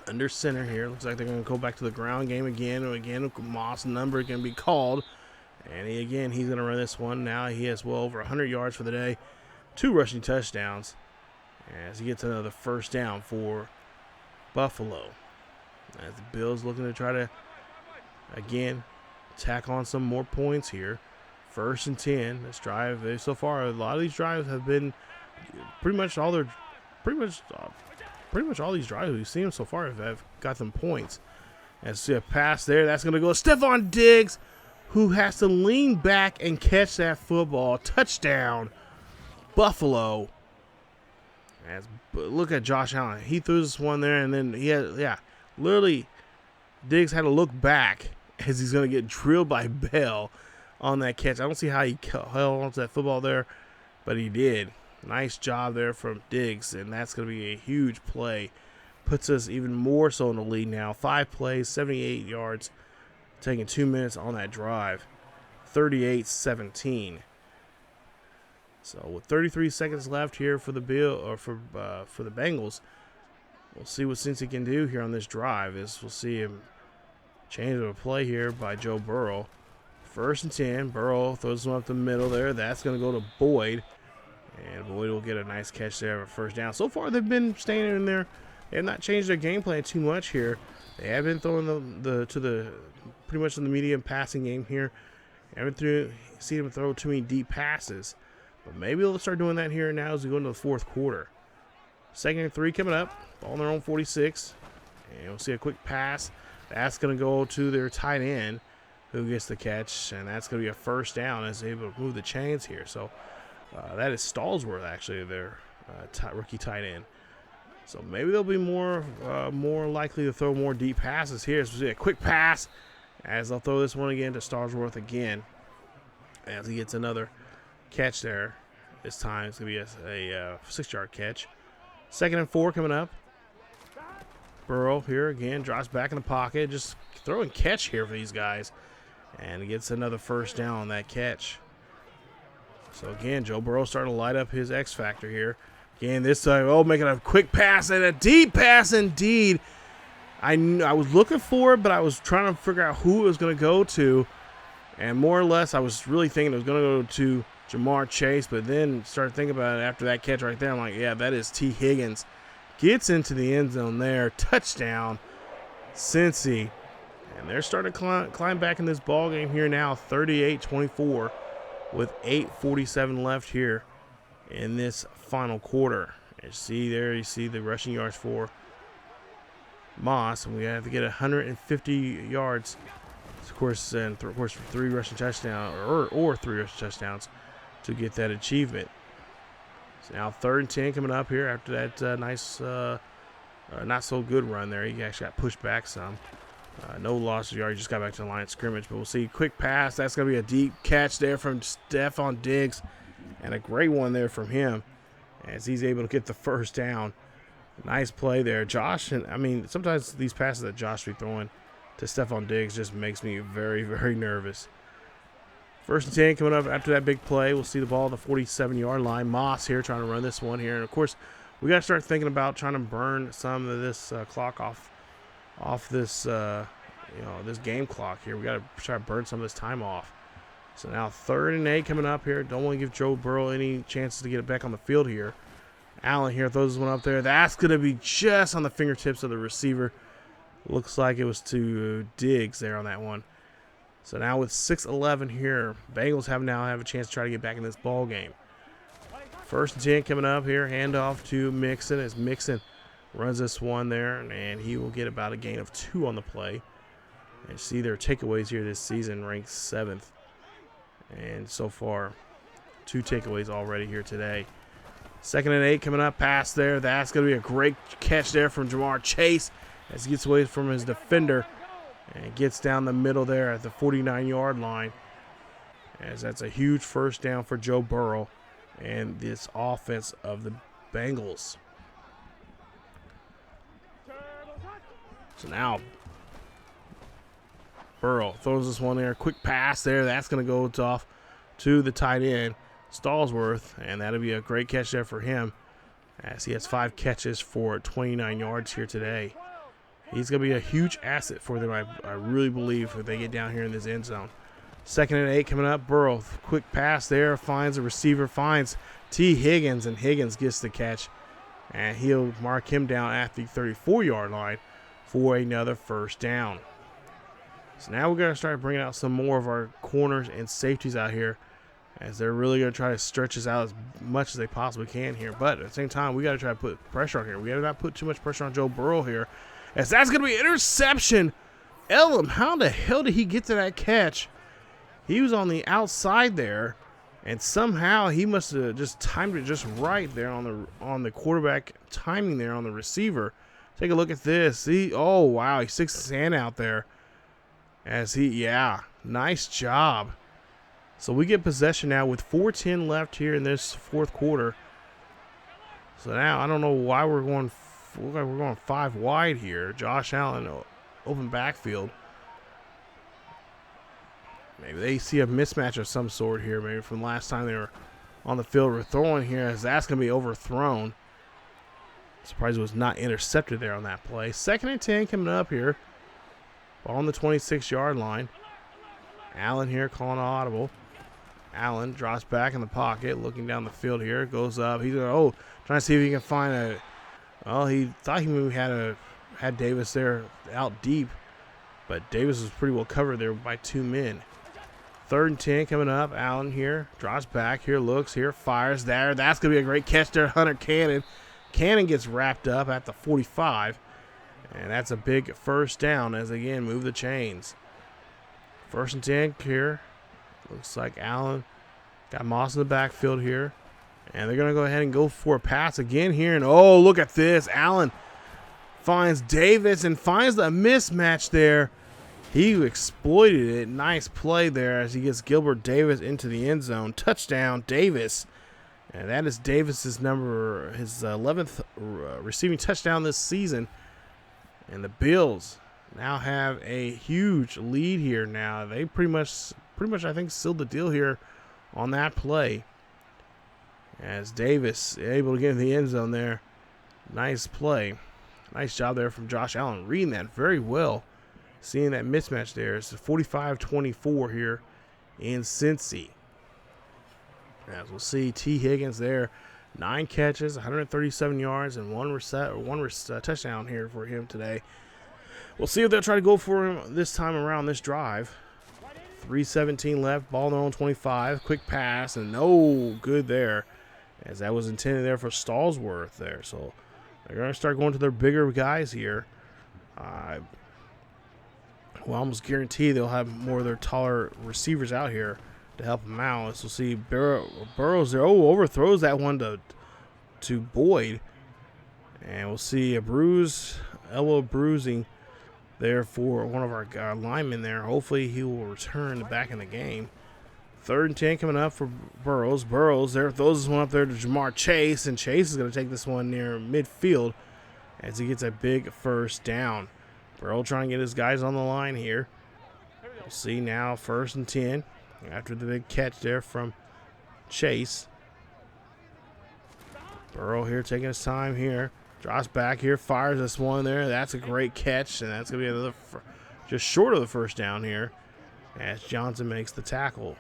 under center here. Looks like they're going to go back to the ground game again. And again, Moss number going to be called. And he's going to run this one. Now he has well over 100 yards for the day. 2 rushing touchdowns as he gets another 1st down for Buffalo. As the Bills looking to try to, again, tack on some more points here. 1st and 10. This drive, so far, a lot of these drives have been pretty much all these drives we've seen so far have got them points. And see a pass there. That's going to go to Stephon Diggs, who has to lean back and catch that football. Touchdown, Buffalo. Look at Josh Allen. He threw this one there, and then literally Diggs had to look back as he's going to get drilled by Bell. on that catch. I don't see how he held onto that football there, but he did. Nice job there from Diggs, and that's going to be a huge play. Puts us even more so in the lead now. 5 plays, 78 yards, taking 2 minutes on that drive. 38-17. So with 33 seconds left here for the for the Bengals, we'll see what Cincy can do here on this drive. We'll see him change a play here by Joe Burrow. 1st and 10. Burrow throws one up the middle there. That's going to go to Boyd. And Boyd will get a nice catch there for 1st down. So far, they've been staying in there. They have not changed their game plan too much here. They have been throwing pretty much in the medium passing game here. Haven't seen them throw too many deep passes. But maybe they'll start doing that here now as we go into the 4th quarter. 2nd and 3 coming up. Ball on their own 46. And we'll see a quick pass. That's going to go to their tight end who gets the catch. And that's going to be a 1st down as they're able to move the chains here. So that is Stallsworth, actually, their rookie tight end. So maybe they'll be more likely to throw more deep passes here. So we'll see a quick pass as they'll throw this one again to Stallsworth again. As he gets another catch there. This time it's going to be a 6-yard catch. 2nd and 4 coming up. Burrow here again drops back in the pocket. Just throw and catch here for these guys. And he gets another 1st down on that catch. So again, Joe Burrow starting to light up his X factor here. Again, this time, making a quick pass and a deep pass indeed. I was looking for it, but I was trying to figure out who it was going to go to. And more or less, I was really thinking it was going to go to Jamar Chase, but then started thinking about it after that catch right there. I'm like, yeah, that is T. Higgins. Gets into the end zone there. Touchdown, Cincy. And they're starting to climb back in this ball game here now, 38-24, with 8:47 left here in this final quarter. You see the rushing yards for Moss, and we have to get 150 yards, of course, and of course 3 rushing touchdowns or 3 rushing touchdowns to get that achievement. So now 3rd and 10 coming up here after that nice, not so good run there. He actually got pushed back some. No loss of yards, just got back to the line of scrimmage. But we'll see. Quick pass. That's going to be a deep catch there from Stefon Diggs. And a great one there from him as he's able to get the 1st down. Nice play there. Josh, and I mean, sometimes these passes that Josh be throwing to Stefon Diggs just makes me very, very nervous. 1st and 10 coming up after that big play. We'll see the ball at the 47-yard line. Moss here trying to run this one here. And, of course, we got to start thinking about trying to burn some of this clock off this this game clock here. We got to try to burn some of this time off. So now 3rd and 8 coming up here. Don't want to give Joe Burrow any chances to get it back on the field here. Allen here throws this one up there. That's going to be just on the fingertips of the receiver. Looks like it was to Diggs there on that one. So now with 6:11 here, Bengals now have a chance to try to get back in this ball game. 1st and 10 coming up here. Handoff to Mixon as Mixon runs this one there, and he will get about a gain of 2 on the play. And see their takeaways here this season, ranked 7th. And so far, 2 takeaways already here today. 2nd and 8 coming up, pass there. That's going to be a great catch there from Jamar Chase as he gets away from his defender and gets down the middle there at the 49-yard line. As that's a huge 1st down for Joe Burrow and this offense of the Bengals. So now Burrow throws this one there. Quick pass there. That's going to go off to the tight end, Stallsworth, and that'll be a great catch there for him as he has 5 catches for 29 yards here today. He's going to be a huge asset for them, I really believe, if they get down here in this end zone. 2nd and 8 coming up. Burrow, quick pass there, finds a receiver, finds T. Higgins, and Higgins gets the catch. And he'll mark him down at the 34-yard line for another 1st down. So now we're going to start bringing out some more of our corners and safeties out here as they're really going to try to stretch us out as much as they possibly can here. But at the same time, we got to try to put pressure on here. We got to not put too much pressure on Joe Burrow here, as that's going to be an interception. Elam, how the hell did he get to that catch? He was on the outside there, and somehow he must have just timed it just right there on the quarterback timing there on the receiver. Take a look at this. Oh, wow, he sticks his hand out there. Nice job. So we get possession now with 4:10 left here in this fourth quarter. So now I don't know why we're going 5 wide here. Josh Allen, open backfield. Maybe they see a mismatch of some sort here. Maybe from last time they were on the field. We're throwing here as that's going to be overthrown. Surprised it was not intercepted there on that play. 2nd and 10 coming up here. Ball on the 26-yard line. Allen here calling audible. Allen drops back in the pocket, looking down the field here. Goes up. He's going trying to see if he can find a. Well, he thought he maybe had Davis there out deep, but Davis was pretty well covered there by 2 men. 3rd and 10 coming up. Allen here drops back here, looks here, fires there. That's gonna be a great catch there, Hunter Cannon. Cannon gets wrapped up at the 45, and that's a big first down as again move the chains. 1st and 10 here. Looks like Allen got Moss in the backfield here. And they're going to go ahead and go for a pass again here. And oh, look at this. Allen finds Davis and finds the mismatch there. He exploited it. Nice play there as he gets Gilbert Davis into the end zone. Touchdown, Davis. And that is Davis's his 11th receiving touchdown this season. And the Bills now have a huge lead here now. They pretty much I think sealed the deal here on that play. As Davis able to get in the end zone there. Nice play. Nice job there from Josh Allen. Reading that very well. Seeing that mismatch there. It's 45-24 here in Cincy. As we'll see, T. Higgins there. 9 catches, 137 yards, and one touchdown here for him today. We'll see if they'll try to go for him this time around this drive. 3:17 left, ball on their own 25. Quick pass, and no good there. As that was intended there for Stallsworth there. So they're going to start going to their bigger guys here. Well, almost guarantee they'll have more of their taller receivers out here to help them out. So we'll see Burrow's there. Oh, overthrows that one to Boyd. And we'll see a elbow bruising there for one of our linemen there. Hopefully he will return back in the game. 3rd and 10 coming up for Burrows. Burrows there throws this one up there to Jamar Chase, and Chase is going to take this one near midfield as he gets a big first down. Burrow trying to get his guys on the line here. We'll see now 1st and 10 after the big catch there from Chase. Burrow here taking his time here. Drops back here, fires this one there. That's a great catch, and that's going to be another just short of the first down here as Johnson makes the tackle.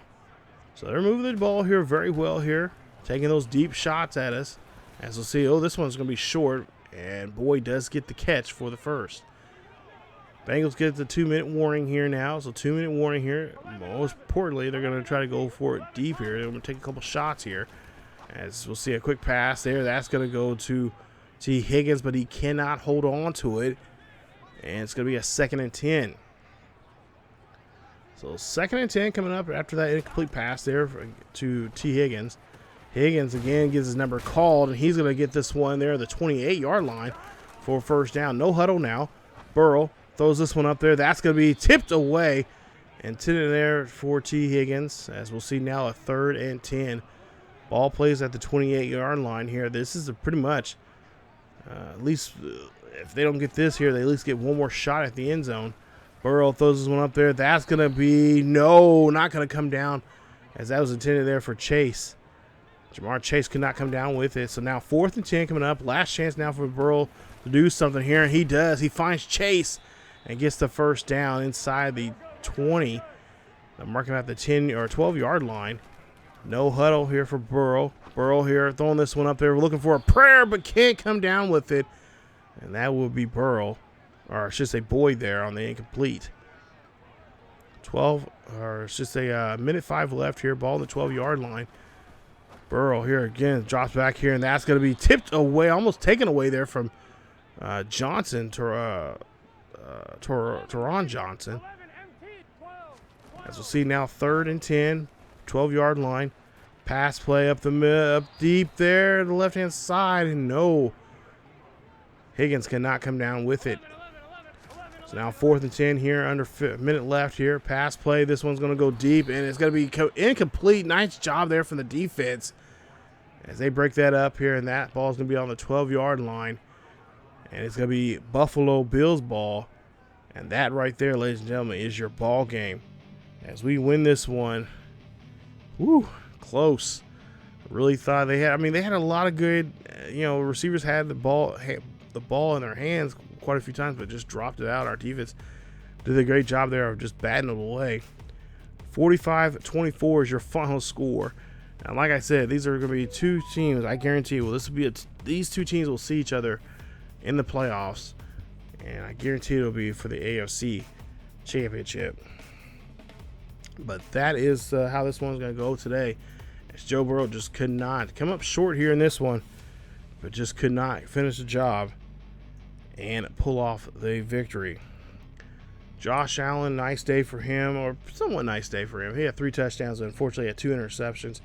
So they're moving the ball here very well here, taking those deep shots at us. As we'll see, this one's going to be short, and Boyd does get the catch for the first. Bengals get the 2-minute warning here now. So 2-minute warning here. Most importantly, they're going to try to go for it deep here. They're going to take a couple shots here. As we'll see a quick pass there. That's going to go to T. Higgins, but he cannot hold on to it. And it's going to be a 2nd and 10. So 2nd and 10 coming up after that incomplete pass there to T. Higgins. Higgins again gets his number called, and he's going to get this one there, the 28-yard line for first down. No huddle now. Burrow throws this one up there. That's going to be tipped away. Intended there for T. Higgins. As we'll see now a 3rd and 10. Ball plays at the 28-yard line here. This is pretty much, at least if they don't get this here, they at least get one more shot at the end zone. Burrow throws this one up there. That's going to be, not going to come down, as that was intended there for Chase. Jamar Chase could not come down with it. So now 4th and 10 coming up. Last chance now for Burrow to do something here, and he does. He finds Chase and gets the first down inside the 20. They're marking at the 10 or 12-yard line. No huddle here for Burrow. Burrow here throwing this one up there. We're looking for a prayer, but can't come down with it. And that will be Burrow. Or I should say Boyd there on the incomplete. minute 5 left here. Ball on the 12-yard line. Burrow here again drops back here, and that's going to be tipped away, almost taken away there from Johnson, Teron Johnson. As we'll see now 3rd and 10, 12-yard line. Pass play up deep there, the left-hand side, and no. Higgins cannot come down with it. So now 4th and 10 here, under a minute left here. Pass play. This one's going to go deep, and it's going to be incomplete. Nice job there from the defense as they break that up here, and that ball's going to be on the 12-yard line. And it's going to be Buffalo Bills ball. And that right there, ladies and gentlemen, is your ball game. As we win this one, woo, close. Really thought they had a lot of good, receivers had the ball in their hands quite a few times, but just dropped it out. Our defense did a great job there of just batting it away. 45-24 is your final score. And like I said, these are going to be two teams. I guarantee you, these two teams will see each other in the playoffs, and I guarantee it'll be for the AFC Championship. But that is how this one's going to go today. As Joe Burrow just could not come up short here in this one, but just could not finish the job and pull off the victory. Josh Allen, nice day for him, or somewhat nice day for him. He had 3 touchdowns, and unfortunately had 2 interceptions.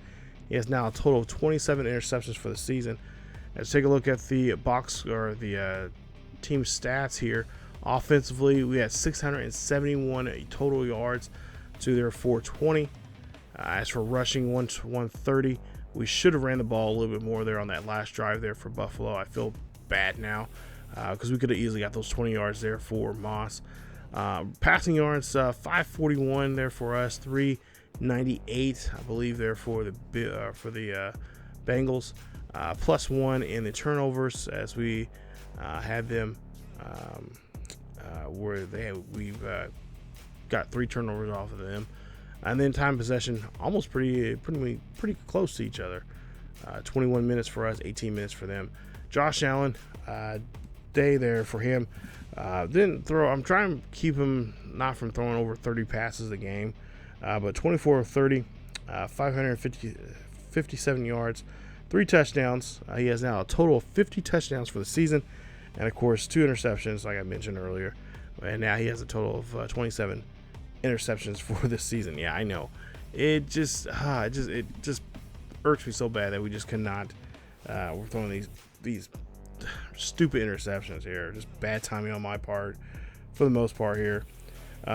He has now a total of 27 interceptions for the season. Let's take a look at the team stats here. Offensively, we had 671 total yards to their 420. As for rushing, 130. We should have ran the ball a little bit more there on that last drive there for Buffalo. I feel bad now because we could have easily got those 20 yards there for Moss. Passing yards, 541 there for us, 398 I believe there for the Bengals. +1 in the turnovers as we had them we've got 3 turnovers off of them. And then time possession, almost pretty close to each other. 21 minutes for us, 18 minutes for them. Josh Allen, day there for him. Didn't throw. I'm trying to keep him not from throwing over 30 passes a game. But 24 of 30, 557 yards, 3 touchdowns. He has now a total of 50 touchdowns for the season. And, of course, 2 interceptions, like I mentioned earlier. And now he has a total of 27 interceptions for this season. Yeah, I know. It just irks me so bad that we just cannot. We're throwing these stupid interceptions here. Just bad timing on my part for the most part here.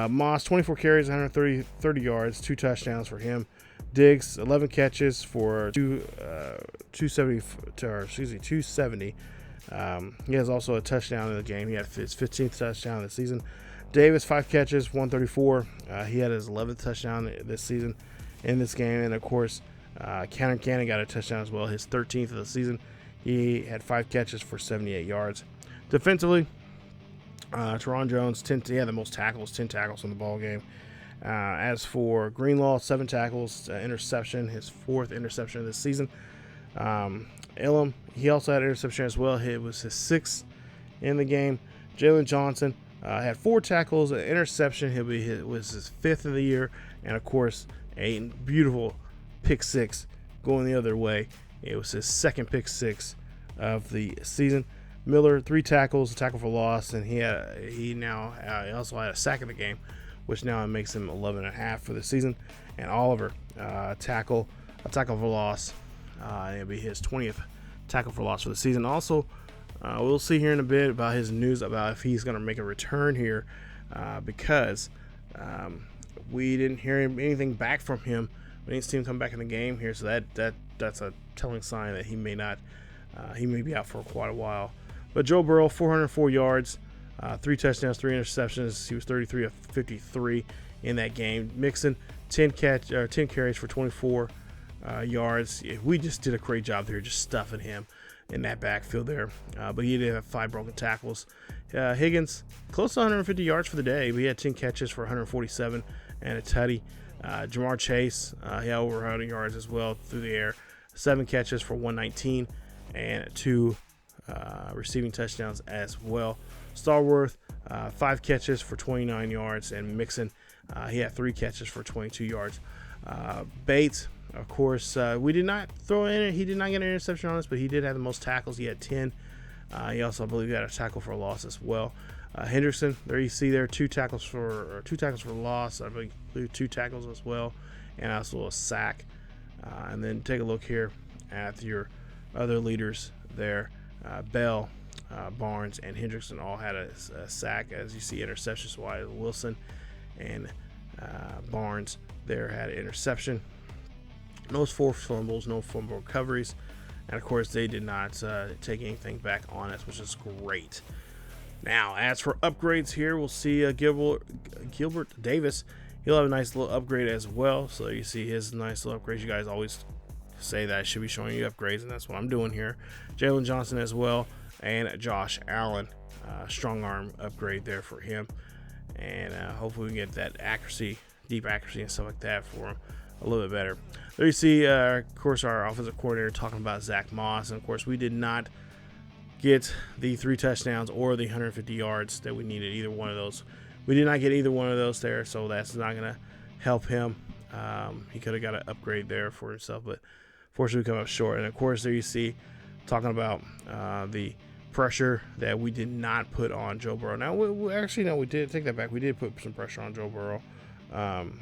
Moss, 24 carries, 130 yards, 2 touchdowns for him. Diggs, 11 catches for 270. He has also a touchdown in the game. He had his 15th touchdown of the season. Davis, 5 catches, 134. He had his 11th touchdown this season in this game. And, of course, Cannon got a touchdown as well, his 13th of the season. He had 5 catches for 78 yards. Defensively, Teron Jones, he had the most tackles, 10 tackles in the ball game. As for Greenlaw, 7 tackles, interception, his 4th interception of this season. Elam, he also had an interception as well. It was his 6th in the game. Jalen Johnson had 4 tackles, an interception. It was his 5th of the year. And, of course, a beautiful pick 6 going the other way. It was his 2nd pick 6 of the season. Miller, 3 tackles, a tackle for loss, and he also had a sack in the game, which now makes him 11.5 for the season. And Oliver, a tackle for loss. It'll be his 20th tackle for loss for the season. Also, we'll see here in a bit about his news about if he's going to make a return here, because we didn't hear anything back from him when he's team come back in the game here. So that's a telling sign that he may not. He may be out for quite a while. But Joe Burrow, 404 yards, 3 touchdowns, 3 interceptions. He was 33 of 53 in that game. Mixon, 10 carries for 24 yards. We just did a great job there, just stuffing him in that backfield there. But he did have 5 broken tackles. Higgins, close to 150 yards for the day. We had 10 catches for 147 and a tutty. Jamar Chase, he had over 100 yards as well through the air. 7 catches for 119 and 2 receiving touchdowns as well. Starworth, 5 catches for 29 yards, and Mixon, he had 3 catches for 22 yards. Bates, of course, we did not throw in. He did not get an interception on us, but he did have the most tackles. He had 10. He also, I believe, had a tackle for a loss as well. Hendrickson, there you see there 2 tackles for loss. I believe 2 tackles as well, and also a sack. And then take a look here at your other leaders there. Bell, Barnes and Hendrickson all had a sack. As you see, interceptions wise, Wilson and Barnes there had an interception. No forced fumbles, no fumble recoveries. And of course, they did not take anything back on us, which is great. Now, as for upgrades here, we'll see Gilbert Davis. He'll have a nice little upgrade as well. So you see his nice little upgrades. You guys always say that I should be showing you upgrades, and that's what I'm doing here. Jalen Johnson as well, and Josh Allen. Strong arm upgrade there for him. And hopefully we can get that accuracy, deep accuracy and stuff like that for him a little bit better. There you see, of course, our offensive coordinator talking about Zach Moss. And, of course, we did not get the 3 touchdowns or the 150 yards that we needed, either one of those. We did not get either one of those there, so that's not going to help him. He could have got an upgrade there for himself, but fortunately we come up short. And, of course, there you see talking about the pressure that we did not put on Joe Burrow. Now, we actually, no, we did take that back. We did put some pressure on Joe Burrow.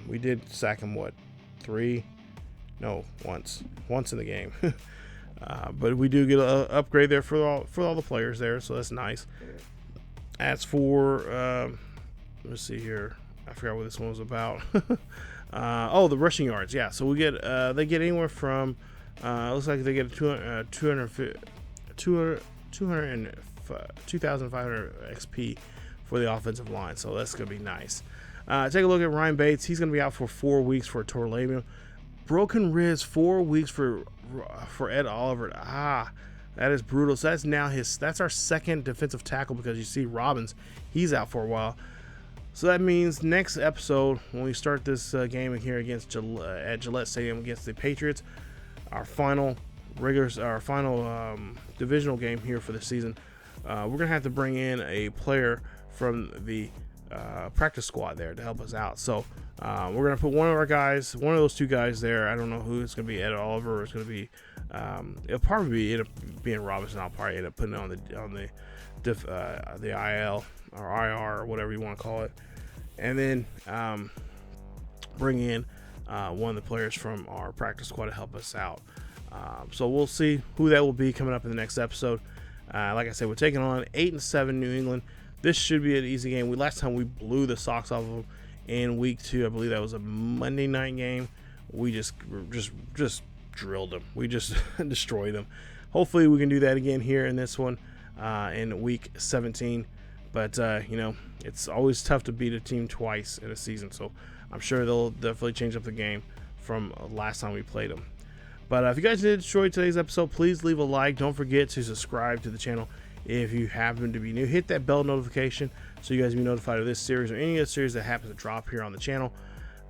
We did sack him, what, 3? No, once in the game. But we do get an upgrade there for all the players there, so that's nice. As for, let's see here. I forgot what this one was about. The rushing yards. Yeah, so we get they get anywhere from looks like they get 2,500 XP for the offensive line, so that's gonna be nice. Take a look at Ryan Bates. He's gonna be out for 4 weeks for a torn labrum. Broken ribs, 4 weeks for Ed Oliver. That is brutal. So that's our second defensive tackle, because you see Robbins, he's out for a while. So that means next episode, when we start this game here against at Gillette Stadium against the Patriots, our final divisional game here for the season, we're gonna have to bring in a player from the practice squad there to help us out. So we're gonna put one of those 2 guys there. I don't know who it's gonna be, Ed Oliver, or it's gonna be it'll probably end up being Robinson. I'll probably end up putting it on the IL or IR or whatever you want to call it, and then bring in one of the players from our practice squad to help us out. So we'll see who that will be coming up in the next episode. Like I said, we're taking on 8-7 New England. This should be an easy game. Last time we blew the socks off of them in week 2. I believe that was a Monday night game. We just drilled them. We just destroyed them. Hopefully we can do that again here in this one in week 17. But, it's always tough to beat a team twice in a season. So I'm sure they'll definitely change up the game from last time we played them. But if you guys did enjoy today's episode, please leave a like. Don't forget to subscribe to the channel. If you happen to be new, hit that bell notification so you guys be notified of this series or any other series that happens to drop here on the channel.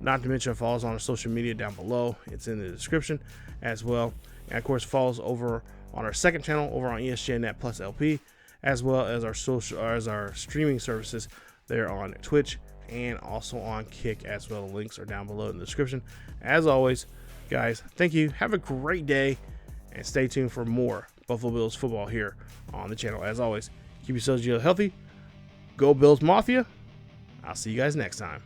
Not to mention, follow us on our social media down below. It's in the description as well. And of course, follow us over on our second channel over on ESGNet plus LP, as well as our streaming services there on Twitch and also on Kick as well. The links are down below in the description. As always, guys, thank you. Have a great day, and stay tuned for more Buffalo Bills football here on the channel. As always, keep yourselves healthy. Go Bills Mafia. I'll see you guys next time.